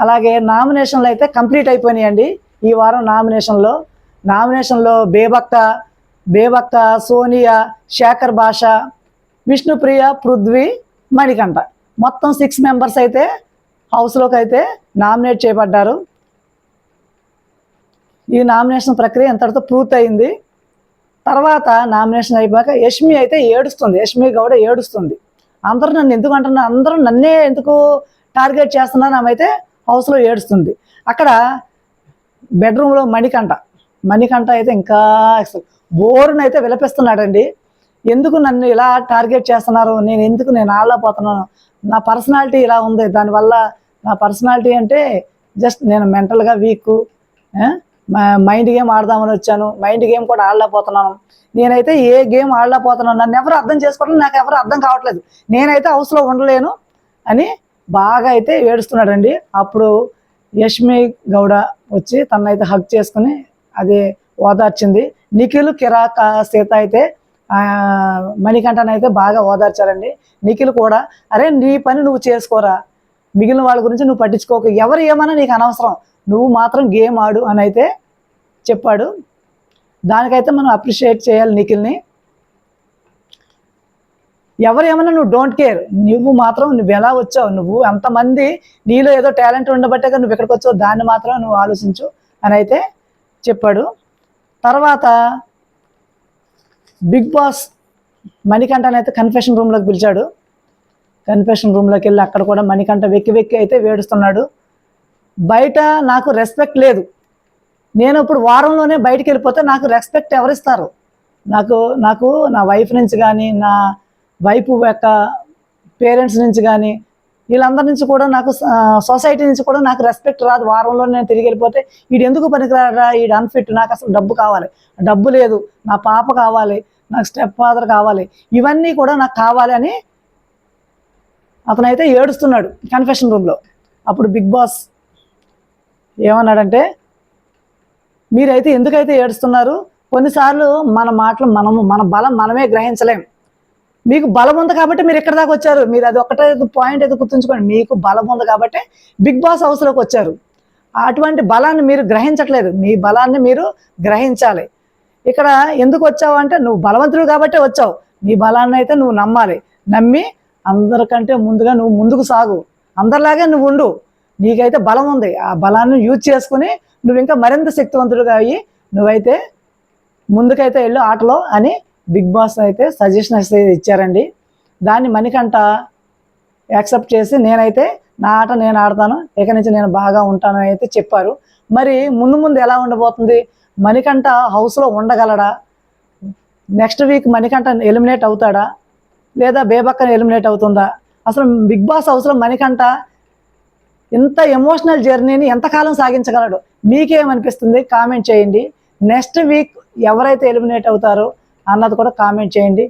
అలాగే నామినేషన్లు అయితే కంప్లీట్ అయిపోయినాయండి. ఈ వారం నామినేషన్లో బేబక్క, సోనియా, శేఖర్ భాష, విష్ణుప్రియ, పృథ్వీ, మణికంఠ మొత్తం 6 మెంబర్స్ అయితే హౌస్లోకి అయితే నామినేట్ చేయబడ్డారు. ఈ నామినేషన్ ప్రక్రియ ఇంతటితో పూర్తయింది. తర్వాత నామినేషన్ అయిపోయాక యష్మి గౌడ ఏడుస్తుంది. అందరూ నన్ను ఎందుకు అంటున్నారు, అందరూ నన్నే ఎందుకు టార్గెట్ చేస్తున్నారు, ఆమె హౌస్లో ఏడుస్తుంది. అక్కడ బెడ్రూమ్లో మణికంఠ అయితే ఇంకా బోరును అయితే విలపిస్తున్నాడండి. ఎందుకు నన్ను ఇలా టార్గెట్ చేస్తున్నారు, నేను ఆడలేకపోతున్నాను, నా పర్సనాలిటీ ఇలా ఉంది, దానివల్ల నా పర్సనాలిటీ అంటే జస్ట్ నేను మెంటల్గా వీక్, మైండ్ గేమ్ ఆడదామని వచ్చాను, మైండ్ గేమ్ కూడా ఆడలేకపోతున్నాను, నేనైతే ఏ గేమ్ ఆడలేకపోతున్నాను, నన్ను ఎవరు అర్థం చేసుకోవడం, నాకు ఎవరు అర్థం కావట్లేదు, నేనైతే హౌస్లో ఉండలేను అని బాగా అయితే ఏడుస్తున్నాడండి. అప్పుడు యష్మి గౌడ వచ్చి తనైతే హగ్ చేసుకుని అది ఓదార్చింది. నిఖిల్, కిరాక్, సీత అయితే మణికంఠనైతే బాగా ఓదార్చారండి. నిఖిల్ కూడా అరే నీ పని నువ్వు చేసుకోరా, మిగిలిన వాళ్ళ గురించి నువ్వు పట్టించుకోక, ఎవరు ఏమన్నా నీకు అనవసరం, నువ్వు మాత్రం గేమ్ ఆడు అని అయితే చెప్పాడు. దానికైతే మనం అప్రిషియేట్ చేయాలి నిఖిల్ని. ఎవరు ఏమన్నా నువ్వు డోంట్ కేర్, నువ్వు ఎలా వచ్చావు, నువ్వు అంతమంది నీలో ఏదో టాలెంట్ ఉండబట్టే నువ్వు ఇక్కడికి వచ్చావు, దాన్ని మాత్రం నువ్వు ఆలోచించు అని అయితే చెప్పాడు. తర్వాత బిగ్ బాస్ మణికంఠనైతే కన్ఫెషన్ రూమ్లోకి పిలిచాడు. కన్ఫెషన్ రూమ్లోకి వెళ్ళి అక్కడ కూడా మణికంఠ వెక్కి అయితే వేడుస్తున్నాడు. బయట నాకు రెస్పెక్ట్ లేదు, నేను ఇప్పుడు వారంలోనే బయటికి వెళ్ళిపోతే నాకు రెస్పెక్ట్ ఎవరిస్తారు, నాకు నా వైఫ్ నుంచి కానీ, నా వైఫ్ యొక్క పేరెంట్స్ నుంచి కానీ, వీళ్ళందరి నుంచి కూడా, నాకు సొసైటీ నుంచి కూడా నాకు రెస్పెక్ట్ రాదు. వారంలో నేను తిరిగి వెళ్ళిపోతే వీడు ఎందుకు పనికిరాడా, వీడు అన్ఫిట్, నాకు అసలు డబ్బు కావాలి, డబ్బు లేదు, నా పాప కావాలి, నాకు స్టెప్ ఫాదర్ కావాలి, ఇవన్నీ కూడా నాకు కావాలి అని అతనైతే ఏడుస్తున్నాడు కన్ఫెషన్ రూమ్లో. అప్పుడు బిగ్ బాస్ ఏమన్నాడంటే, మీరైతే ఎందుకైతే ఏడుస్తున్నారు, కొన్నిసార్లు మన మాటలు మన బలం మనమే గ్రహించలేం, మీకు బలం ఉంది కాబట్టి మీరు ఇక్కడ దాకా వచ్చారు, మీరు అది ఒకటే పాయింట్ అయితే గుర్తుంచుకోండి, మీకు బలం ఉంది కాబట్టి బిగ్ బాస్ హౌస్లోకి వచ్చారు, అటువంటి బలాన్ని మీరు గ్రహించట్లేదు, మీ బలాన్ని మీరు గ్రహించాలి. ఇక్కడ ఎందుకు వచ్చావు అంటే నువ్వు బలవంతుడు కాబట్టి వచ్చావు, నీ బలాన్ని అయితే నువ్వు నమ్మి అందరికంటే ముందుగా నువ్వు ముందుకు సాగు, అందరిలాగే నువ్వు ఉండు, నీకైతే బలం ఉంది, ఆ బలాన్ని యూజ్ చేసుకుని నువ్వు ఇంకా మరింత శక్తివంతుడుగా అయ్యి నువ్వైతే ముందుకైతే వెళ్ళు ఆటలో అని బిగ్ బాస్ అయితే సజెషన్ అయితే ఇచ్చారండి. దాన్ని మణికంఠ యాక్సెప్ట్ చేసి నేనైతే నా ఆట నేను ఆడతాను, ఇక నుంచి నేను బాగా ఉంటాను అయితే చెప్పారు. మరి ముందు ఎలా ఉండబోతుంది, మణికంఠ హౌస్లో ఉండగలడా, నెక్స్ట్ వీక్ మణికంఠ ఎలిమినేట్ అవుతాడా, లేదా బేబక్కన ఎలిమినేట్ అవుతుందా, అసలు బిగ్ బాస్ హౌస్లో మణికంఠ ఇంత ఎమోషనల్ జర్నీని ఎంతకాలం సాగించగలడు, మీకేమనిపిస్తుంది కామెంట్ చేయండి. నెక్స్ట్ వీక్ ఎవరైతే ఎలిమినేట్ అవుతారో అన్నది కూడా కామెంట్ చేయండి.